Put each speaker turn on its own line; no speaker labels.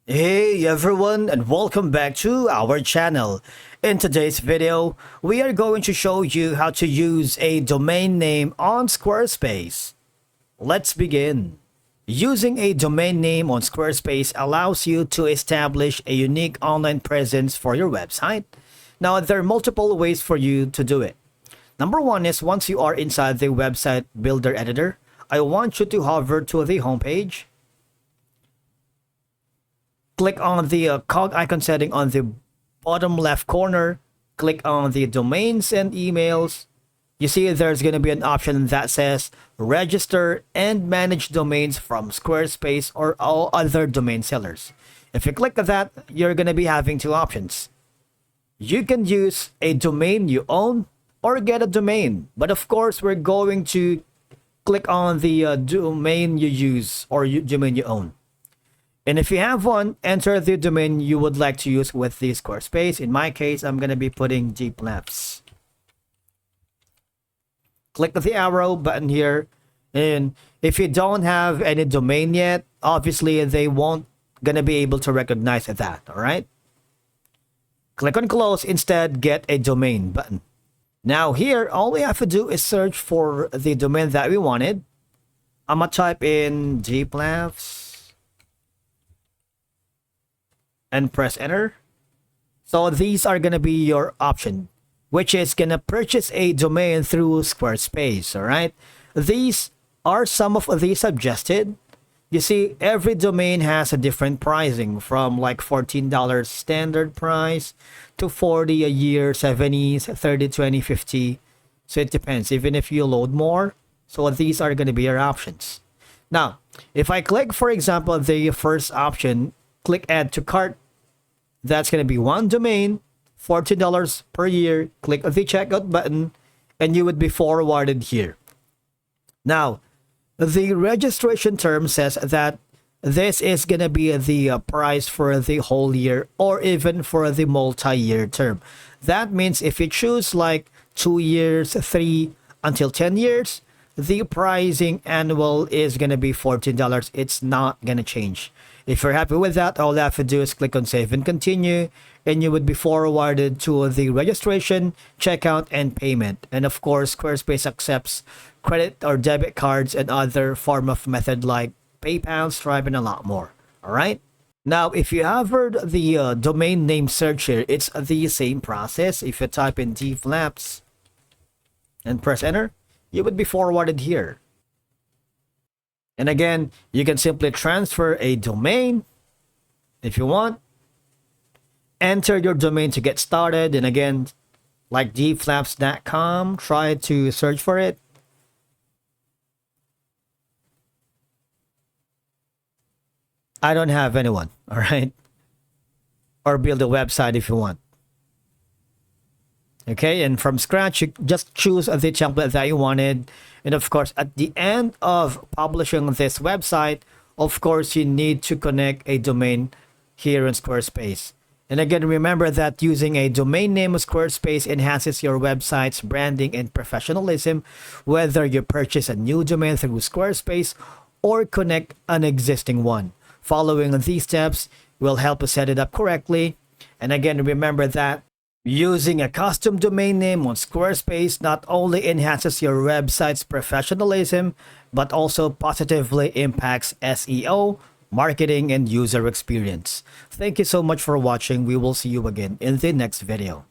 Hey everyone, and welcome back to our channel. In today's video, we are going to show you how to use a domain name on Squarespace. Let's begin. Using a domain name on Squarespace allows you to establish a unique online presence for your website. Now, there are multiple ways for you to do it. Number one is once you are inside the website builder editor, I want you to hover to the homepage. Click on the cog icon setting on the bottom left corner. Click on the domains and emails. You see there's going to be an option that says register and manage domains from Squarespace or all other domain sellers. If you click that, you're going to be having two options. You can use a domain you own or get a domain. But of course, we're going to click on the domain you use or domain you own. And if you have one, enter the domain you would like to use with the Squarespace. In my case, I'm going to be putting Gplabs. Click the arrow button here. And if you don't have any domain yet, obviously they won't going to be able to recognize that. All right. Click on close. Instead, get a domain button. Now here, all we have to do is search for the domain that we wanted. I'm going to type in Gplabs and press enter. So these are going to be your option, which is going to purchase a domain through Squarespace. All right. These are some of the suggested. You see, every domain has a different pricing from like $14 standard price to $40 a year, $70, $30, $20, $50. So it depends, even if you load more. So these are going to be your options. Now, if I click, for example, the first option, click add to cart. That's going to be one domain, $40 per year. Click the checkout button and you would be forwarded here. Now, the registration term says that this is going to be the price for the whole year or even for the multi-year term. That means if you choose like 2 years, 3 until 10 years, the pricing annual is going to be $14. It's not going to change. If you're happy with that, all you have to do is click on save and continue, and you would be forwarded to the registration, checkout, and payment. And of course, Squarespace accepts credit or debit cards and other form of method like PayPal, Stripe, and a lot more. All right. Now, if you have heard the domain name search here, it's the same process. If you type in Gplabs and press enter, you would be forwarded here. And again, you can simply transfer a domain if you want. Enter your domain to get started. And again, like gplabs.com, try to search for it. I don't have anyone, all right? Or build a website if you want. Okay, and from scratch, you just choose the template that you wanted. And of course, at the end of publishing this website, of course, you need to connect a domain here in Squarespace. And again, remember that using a domain name of Squarespace enhances your website's branding and professionalism, whether you purchase a new domain through Squarespace or connect an existing one. Following these steps will help you set it up correctly. And again, remember that using a custom domain name on Squarespace not only enhances your website's professionalism, but also positively impacts SEO, marketing, and user experience. Thank you so much for watching. We will see you again in the next video.